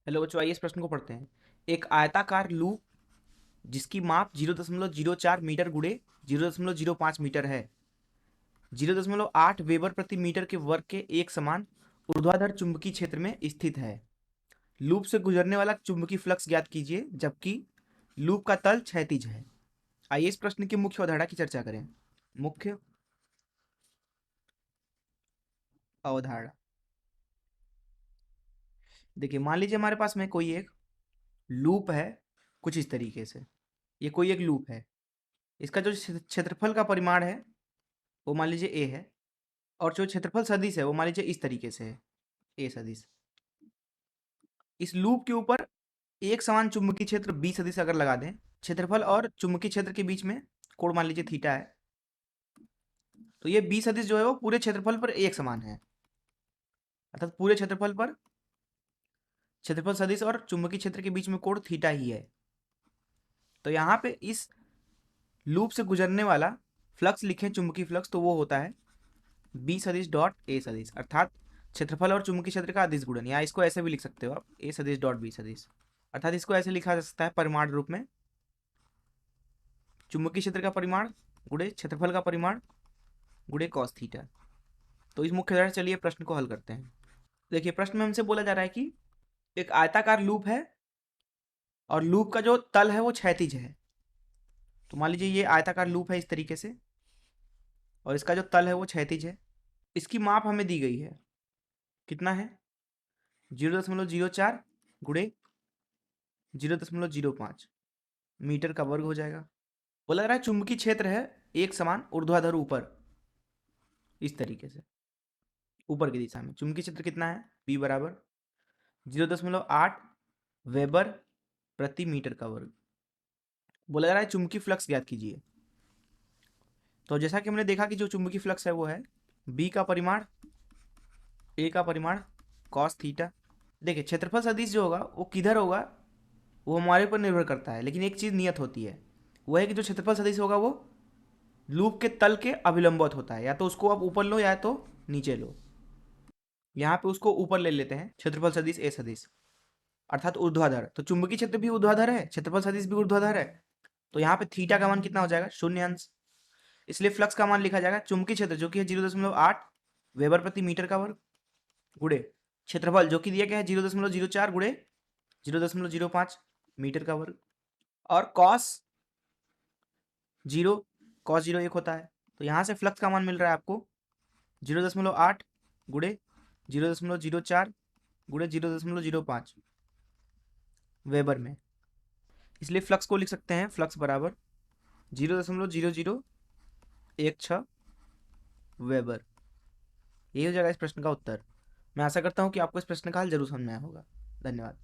Hello बच्चों, आइए इस प्रश्न को पढ़ते हैं। एक आयताकार लूप जिसकी माप 0.04 मीटर गुणे 0.05 मीटर है, 0.8 वेबर प्रति मीटर के वर्ग के एक समान ऊर्ध्वाधर चुंबकीय क्षेत्र में स्थित है। लूप से गुजरने वाला चुंबकीय फ्लक्स ज्ञात कीजिए जबकि लूप का तल क्षैतिज है। आइए इस प्रश्न की मुख्य अवधारणा की चर्चा करें। मुख्य अवधारणा, देखिए मान लीजिए हमारे पास में कोई एक लूप है कुछ इस तरीके से। ये कोई एक लूप है, इसका जो क्षेत्रफल का परिमाण है वो मान लीजिए ए है, और जो क्षेत्रफल सदिश है वो मान लीजिए इस तरीके से है, ए सदिश। इस लूप के ऊपर एक समान चुंबकीय क्षेत्र बी सदिश अगर लगा दें, क्षेत्रफल और चुंबकीय क्षेत्र के बीच में कोण मान लीजिए थीटा है, तो ये बी सदिश जो है वो पूरे क्षेत्रफल पर एक समान है, अर्थात पूरे क्षेत्रफल पर क्षेत्रफल सदिश और चुंबकीय क्षेत्र के बीच में कोण थीटा ही है। तो यहाँ पे इस लूप से गुजरने वाला फ्लक्स लिखें, चुंबकीय फ्लक्स, तो वो होता है बी सदिश डॉट ए सदिश, अर्थात क्षेत्रफल और चुंबकीय क्षेत्र का अदिश गुणन। या इसको ऐसे भी लिख सकते हो आप, ए सदिश डॉट बी सदिश, अर्थात इसको ऐसे लिखा जा सकता है परिमाण रूप में, चुंबकीय क्षेत्र का परिमाण गुणे क्षेत्रफल का परिमाण गुणे कॉस थीटा। तो इस मुख्य धारा, चलिए प्रश्न को हल करते हैं। देखिए प्रश्न में हमसे बोला जा रहा है कि एक आयताकार लूप है और लूप का जो तल है वो क्षैतिज है। तो मान लीजिए ये आयताकार लूप है इस तरीके से, और इसका जो तल है वो क्षैतिज है। इसकी माप हमें दी गई है, कितना है 0.04 गुणे 0.05 मीटर का वर्ग हो जाएगा। बोला जा रहा है चुंबकीय क्षेत्र है एक समान ऊर्ध्वाधर ऊपर, इस तरीके से ऊपर की दिशा में चुंबकीय क्षेत्र कितना है, बी बराबर 0.8 वेबर प्रति मीटर का वर्ग। बोला जा रहा है चुंबकीय फ्लक्स ज्ञात कीजिए। तो जैसा कि हमने देखा कि जो चुंबकीय फ्लक्स है वो है बी का परिमाण, ए का परिमाण, कॉस थीटा। देखिए क्षेत्रफल सदिश जो होगा वो किधर होगा वो हमारे ऊपर निर्भर करता है, लेकिन एक चीज़ नियत होती है, वो है कि जो क्षेत्रफल सदिश होगा वो लूप के तल के अभिलंबवत होता है, या तो उसको आप ऊपर लो या तो नीचे लो। यहाँ पे उसको ऊपर ले लेते हैं, क्षेत्रफल सदिश ए सदिश अर्थात ऊर्ध्वाधर। तो चुंबकीय क्षेत्र भी ऊर्ध्वाधर है, क्षेत्रफल सदिश भी ऊर्ध्वाधर है, तो यहाँ पे थीटा का मान कितना हो जाएगा, शून्य अंश। इसलिए फ्लक्स का मान लिखा जाएगा चुंबकीय क्षेत्र जो कि है 0.8 वेबर प्रति मीटर का वर्ग गुणे क्षेत्रफल जो कि दिया गया है 0.04 गुणे 0.05 मीटर का वर्ग, और जीरो कॉस जीरो एक होता है। तो यहाँ से फ्लक्स का मान मिल रहा है आपको 0.8 गुणे 0.04 गुणे 0.05 वेबर में। इसलिए फ्लक्स को लिख सकते हैं, फ्लक्स बराबर 0.0016 वेबर। यही हो जाएगा इस प्रश्न का उत्तर। मैं आशा करता हूँ कि आपको इस प्रश्न का हल जरूर समझ में आया होगा। धन्यवाद।